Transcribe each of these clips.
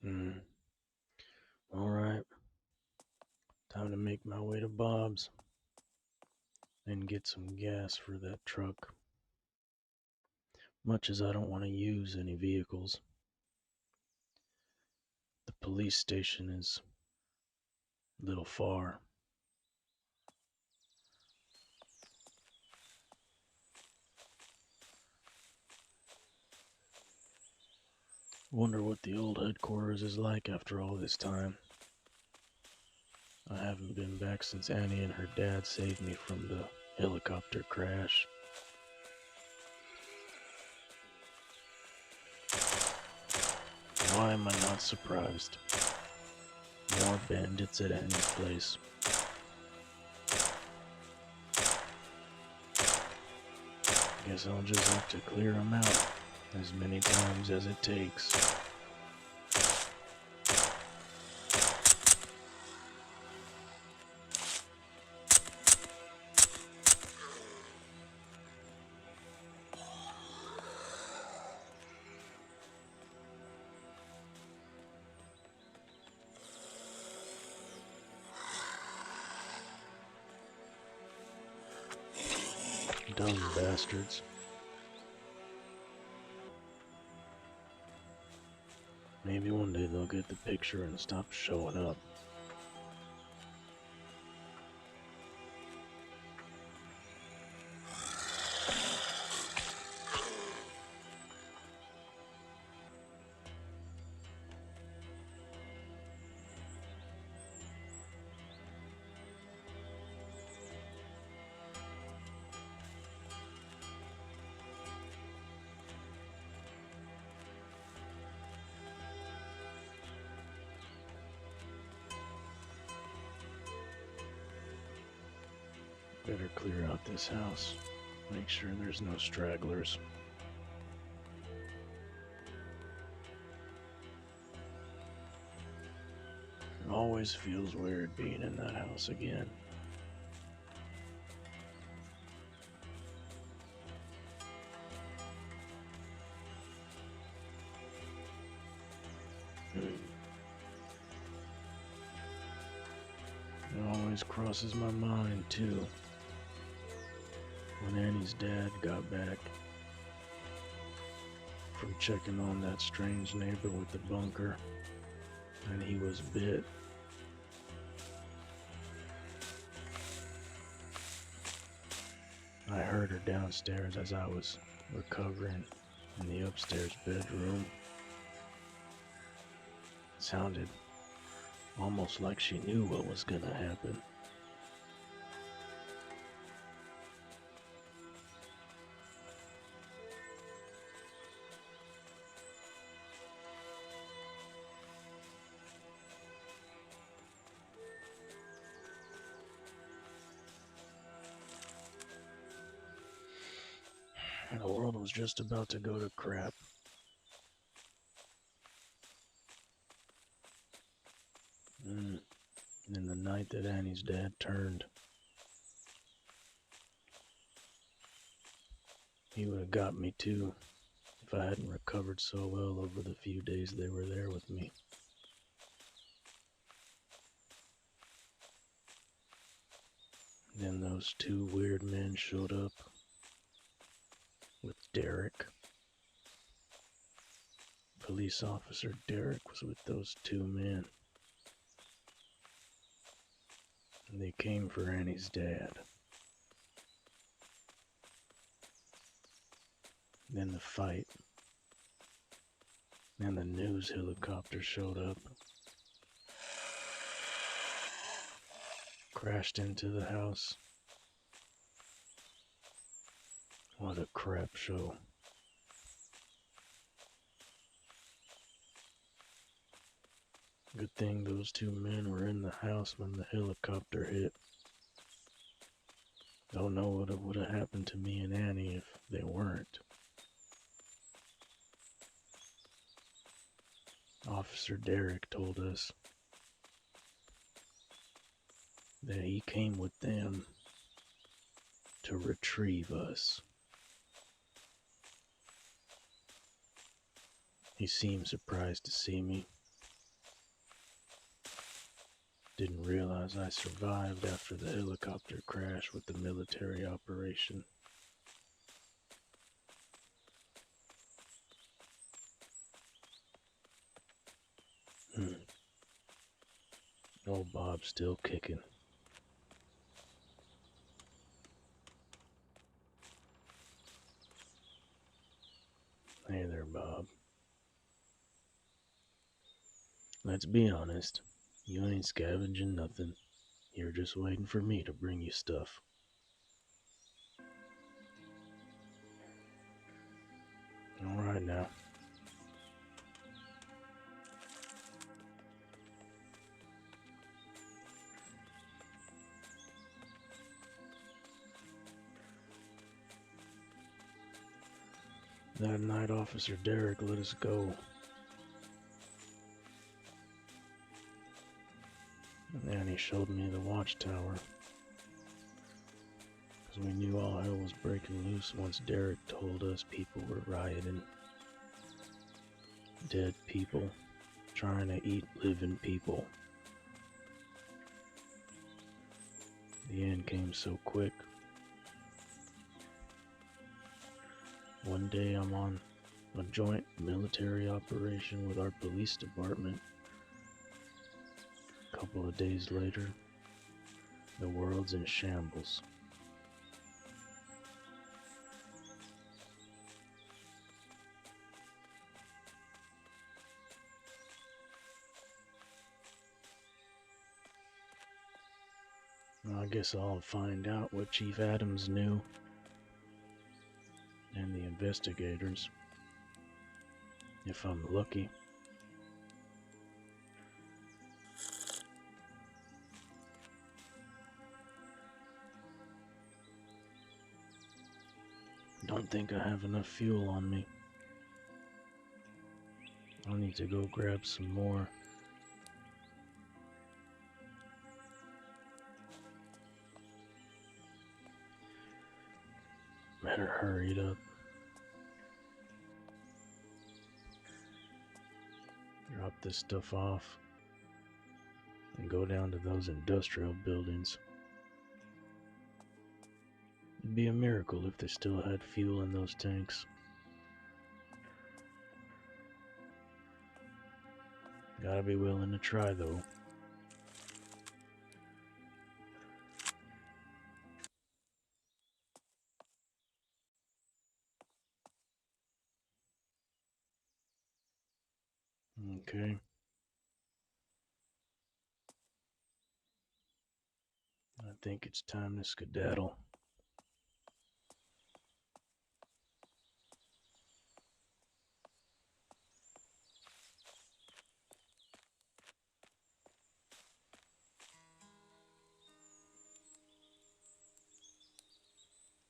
Hmm. All right. Time to make my way to Bob's and get some gas for that truck. Much as I don't want to use any vehicles, the police station is a little far. Wonder what the old headquarters is like after all this time. I haven't been back since Annie and her dad saved me from the helicopter crash. Why am I not surprised? More bandits at Annie's place. Guess I'll just have to clear them out as many times as it takes. Dumb bastards. Maybe one day they'll get the picture and stop showing up. Better clear out this house. Make sure there's no stragglers. It always feels weird being in that house again. It always crosses my mind, too. When Annie's dad got back from checking on that strange neighbor with the bunker, and he was bit. I heard her downstairs as I was recovering in the upstairs bedroom. It sounded almost like she knew what was gonna happen. The world was just about to go to crap. And the night that Annie's dad turned, he would have got me too if I hadn't recovered so well over the few days they were there with me. Then those two weird men showed up with Derek. Police officer Derek was with those two men. And they came for Annie's dad. Then the fight. Then the news helicopter showed up. Crashed into the house. What a crap show. Good thing those two men were in the house when the helicopter hit. Don't know what would have happened to me and Annie if they weren't. Officer Derek told us that he came with them to retrieve us. He seemed surprised to see me. Didn't realize I survived after the helicopter crash with the military operation. Old Bob's still kicking. Hey there, Bob. Let's be honest. You ain't scavenging nothing. You're just waiting for me to bring you stuff. Alright now. That night Officer Derek let us go. And then he showed me the watchtower. Because we knew all hell was breaking loose once Derek told us people were rioting. Dead people, trying to eat living people. The end came so quick. One day I'm on a joint military operation with our police department. A couple of days later, the world's in shambles. I guess I'll find out what Chief Adams knew, and the investigators, if I'm lucky. Don't think I have enough fuel on me. I'll need to go grab some more. Better hurry it up. Drop this stuff off and go down to those industrial buildings. It'd be a miracle if they still had fuel in those tanks. Gotta be willing to try though. Okay. I think it's time to skedaddle.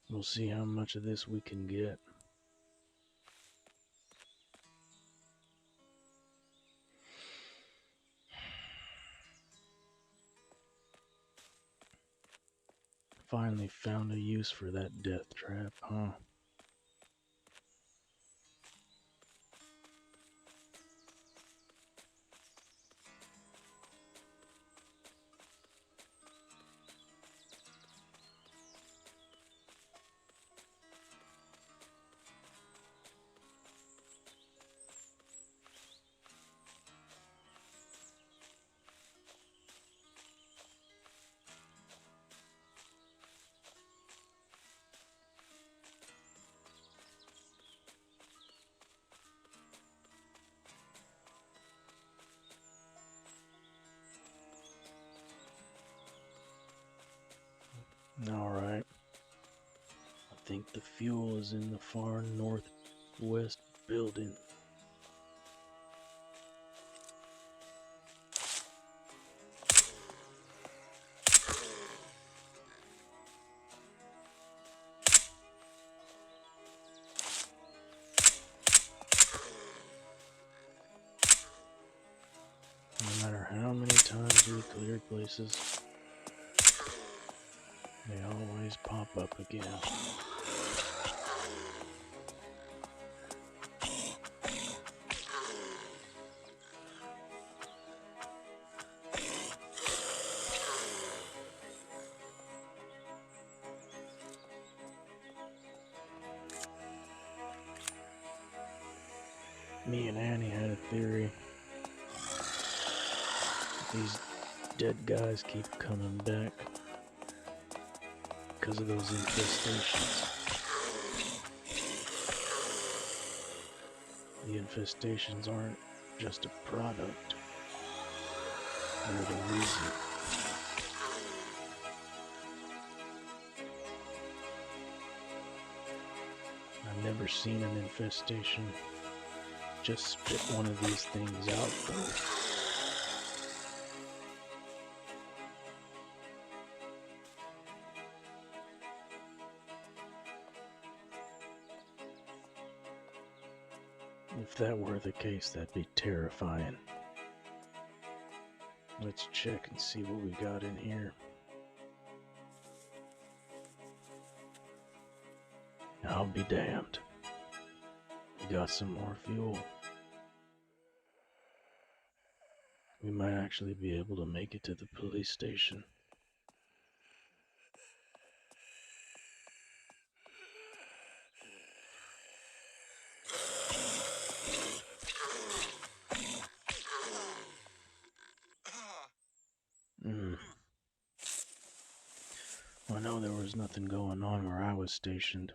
We'll see how much of this we can get. Finally found a use for that death trap, huh? Alright. I think the fuel is in the far northwest building. No matter how many times we clear places, they always pop up again. Me and Annie had a theory. These dead guys keep coming back because of those infestations. The infestations aren't just a product, they're the reason. I've never seen an infestation just spit one of these things out, though. If that were the case, that'd be terrifying. Let's check and see what we got in here. I'll be damned. We got some more fuel. We might actually be able to make it to the police station. I know there was nothing going on where I was stationed.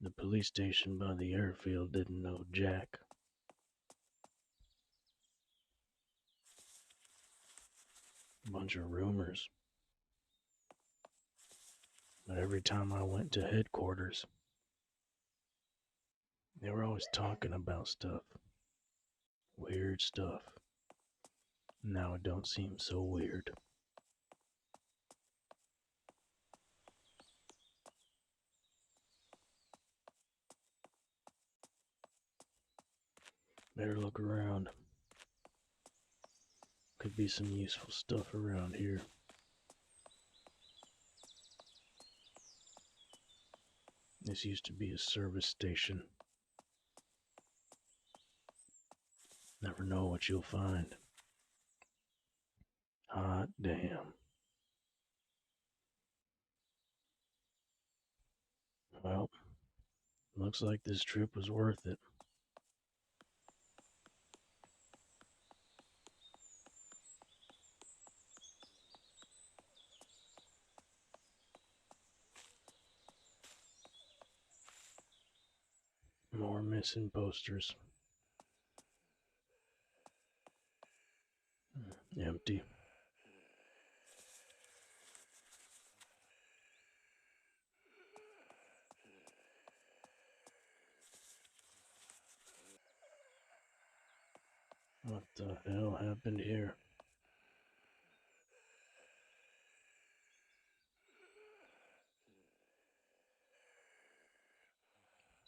The police station by the airfield didn't know jack. A bunch of rumors. But every time I went to headquarters, they were always talking about stuff. Weird stuff. Now it don't seem so weird. Better look around. Could be some useful stuff around here. This used to be a service station. Never know what you'll find. Hot damn. Well, looks like this trip was worth it. More missing posters. Empty. What the hell happened here?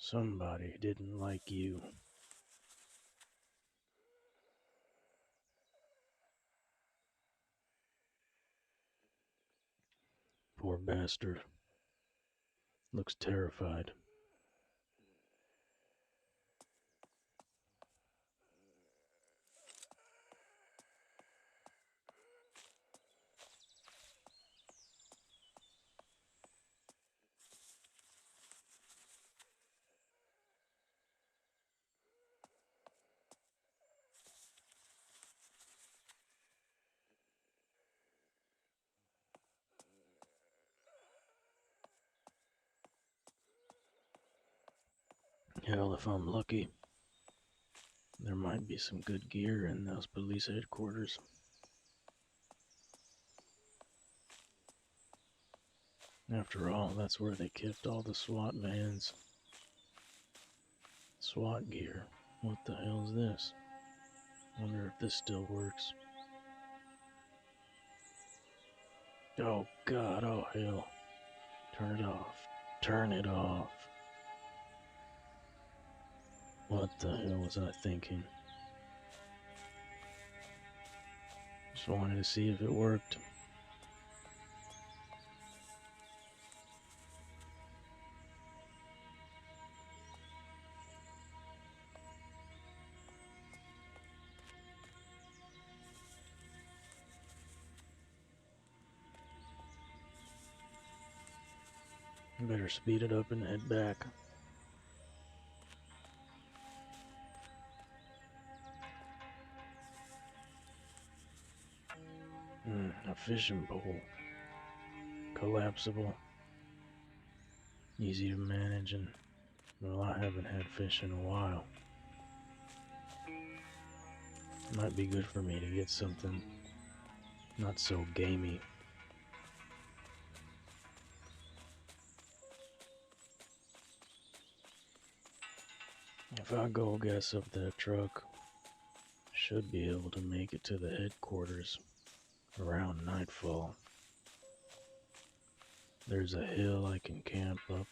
Somebody didn't like you. Poor bastard. Looks terrified. Hell, if I'm lucky, there might be some good gear in those police headquarters. After all, that's where they kept all the SWAT vans. SWAT gear. What the hell is this? Wonder if this still works. Oh god, oh hell. Turn it off. Turn it off. What the hell was I thinking? Just wanted to see if it worked. Better speed it up and head back. A fishing pole. Collapsible. Easy to manage, and, well, I haven't had fish in a while. Might be good for me to get something not so gamey. If I go gas up that truck, should be able to make it to the headquarters around nightfall. There's a hill I can camp up,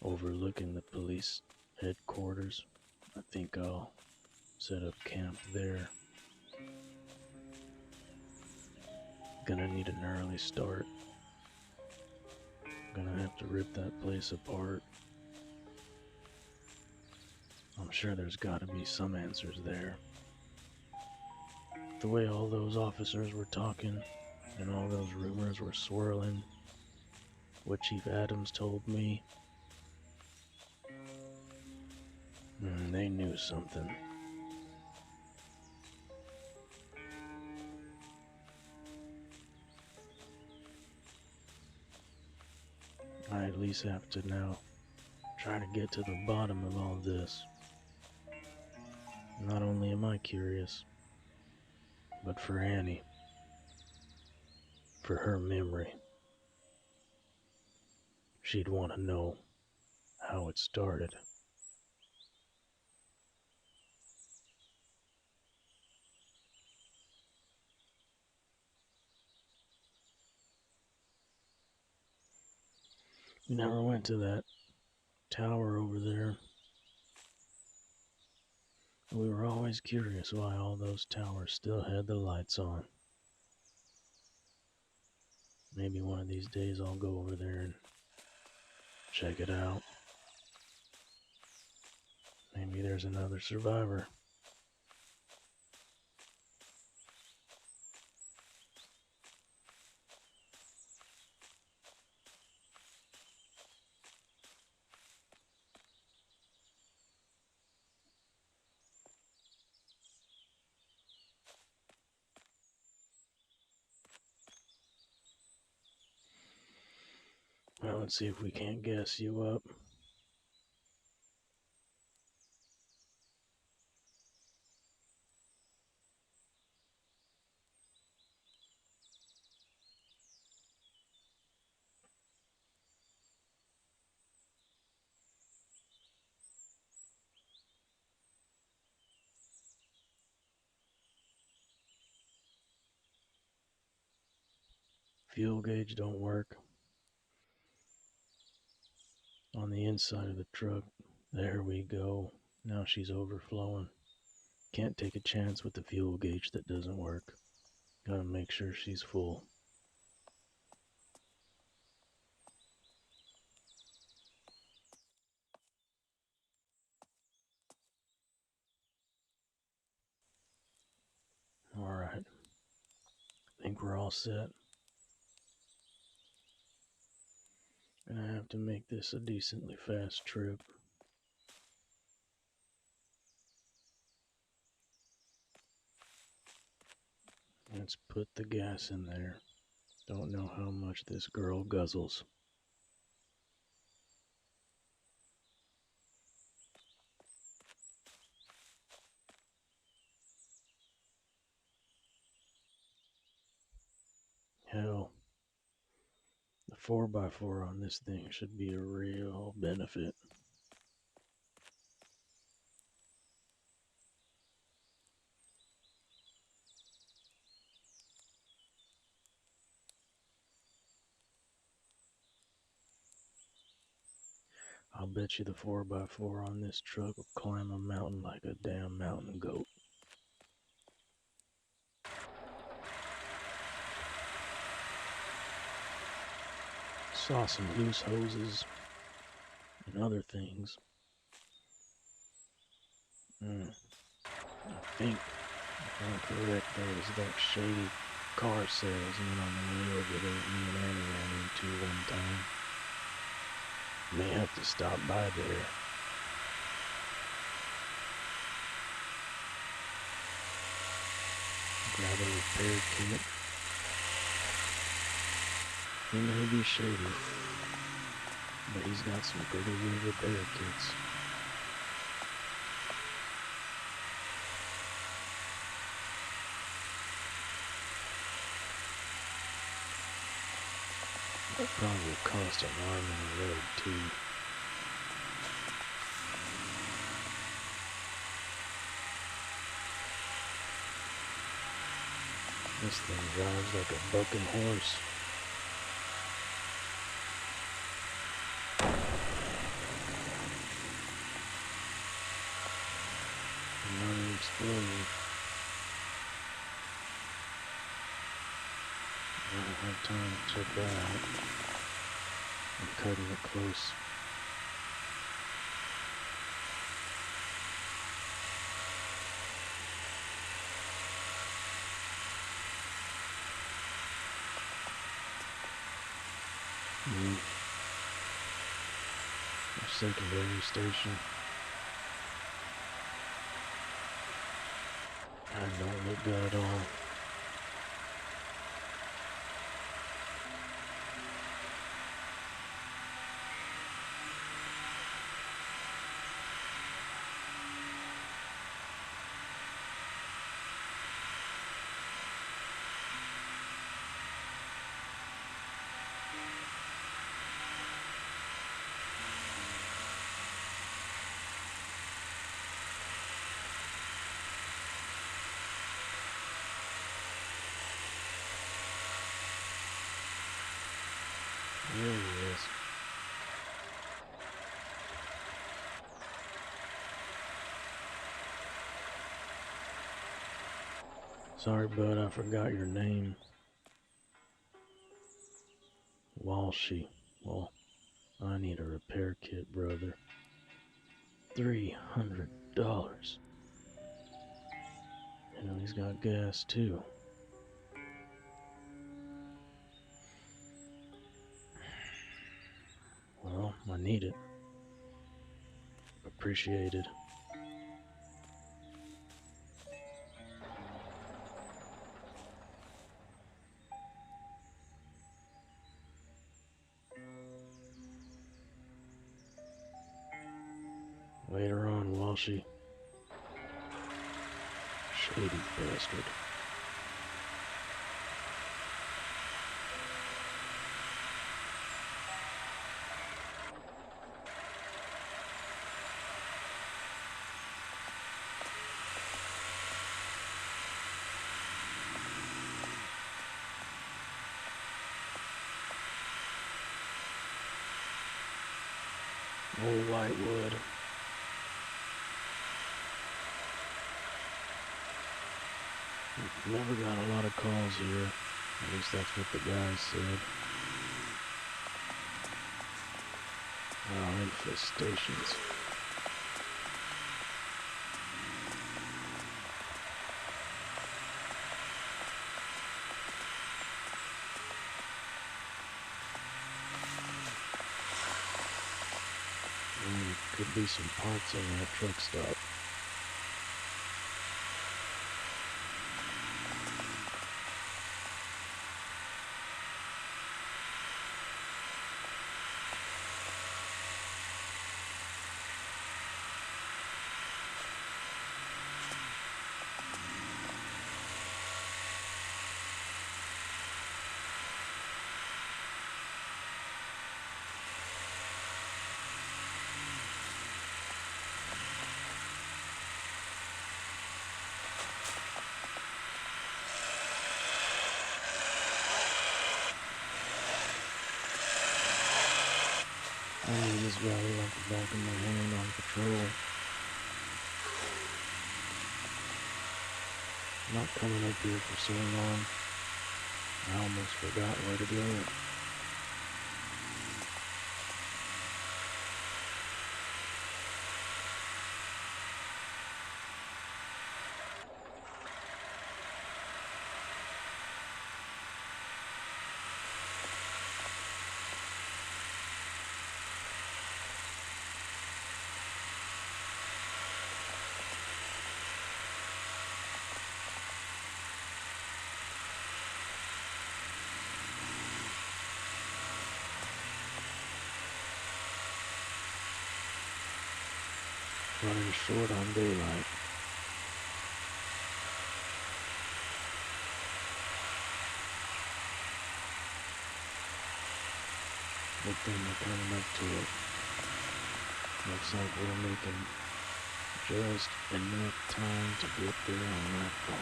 overlooking the police headquarters. I think I'll set up camp there. Gonna need an early start. Gonna have to rip that place apart. I'm sure there's gotta be some answers there. The way all those officers were talking and all those rumors were swirling, what Chief Adams told me, they knew something. I at least have to now try to get to the bottom of all this. Not only am I curious, but for Annie, for her memory. She'd want to know how it started. We never went to that tower over there. We were always curious why all those towers still had the lights on. Maybe one of these days I'll go over there and check it out. Maybe there's another survivor. Well, let's see if we can't gas you up. Fuel gauge don't work. On the inside of the truck. There we go. Now she's overflowing. Can't take a chance with the fuel gauge that doesn't work. Gotta make sure she's full. Alright. I think we're all set. Gonna have to make this a decently fast trip. Let's put the gas in there. Don't know how much this girl guzzles. Hell, the 4x4 on this thing should be a real benefit. I'll bet you the 4x4 on this truck will climb a mountain like a damn mountain goat. Saw some loose hoses and other things. I think, if I'm correct, there was that shady car salesman on the road that me and Annie ran into one time. May have to stop by there. Got a repair kit. He may be shady, but he's got some pretty good repair kits. That probably will cost an arm and a leg too. This thing drives like a bucking horse. Another explosion. I don't have time to check that out. I'm cutting it close. Our secondary station. I don't look good at all. There he is. Sorry, bud, I forgot your name. Walshy. Well, I need a repair kit, brother. $300. You know, he's got gas, too. Well, I need it. Appreciated. Later on, Walshy. Shady bastard. Old Whitewood. We've never got a lot of calls here. At least that's what the guy said. Oh, infestations. Could be some parts in that truck stop. I knew this valley like the back of my hand on patrol. Not coming up here for so long, I almost forgot where to go. running short on daylight. Good thing we're coming up to it. Looks like we're making just enough time to get there on nightfall.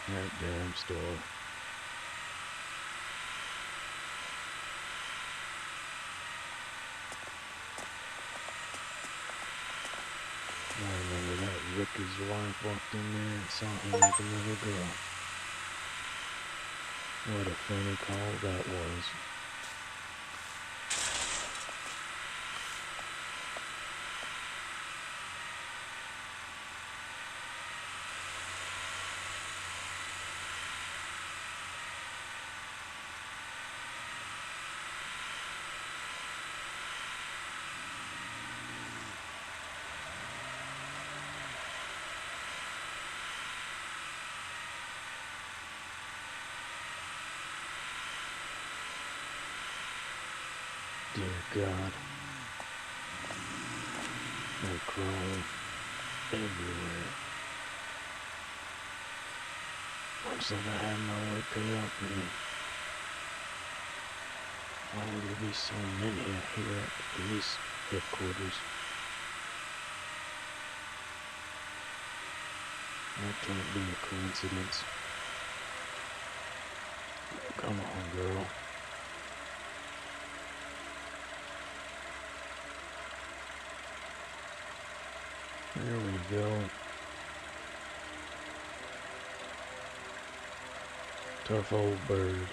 That damn store. I remember that rookie's wife walked in there and saw him with another girl. What a funny call that was. Dear God, they're crawling everywhere. Looks like I have my work cut out for me. Why would there be so many here at the police headquarters? That can't be a coincidence. Come on, girl. There we go. Tough old bird.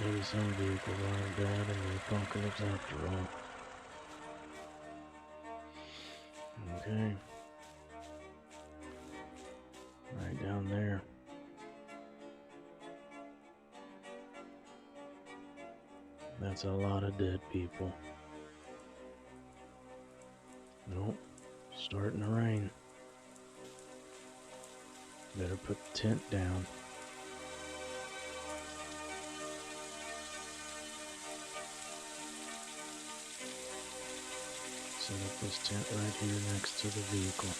Maybe some vehicles aren't bad in the apocalypse after all. Okay. Right down there. That's a lot of dead people. Nope. Starting to rain. Better put the tent down. Set up this tent right here next to the vehicle.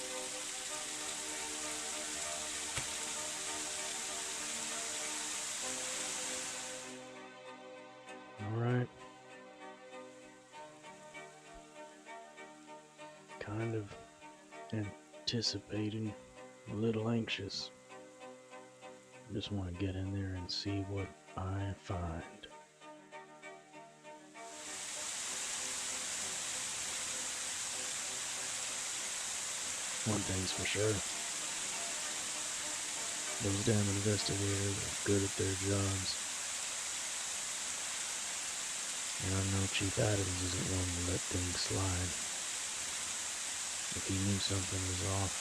Alright. Kind of anticipating, a little anxious. Just want to get in there and see what I find. One thing's for sure. Those damn investigators are good at their jobs. And I know Chief Adams isn't one to let things slide. If he knew something was off,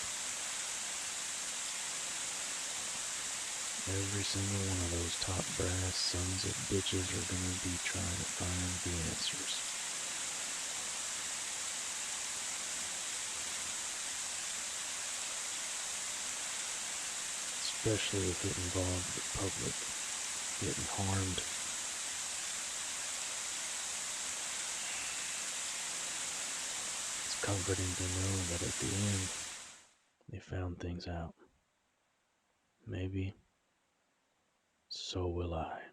every single one of those top brass sons of bitches are gonna be trying to find the answers. Especially if it involved the public getting harmed. It's comforting to know that at the end, they found things out. Maybe so will I.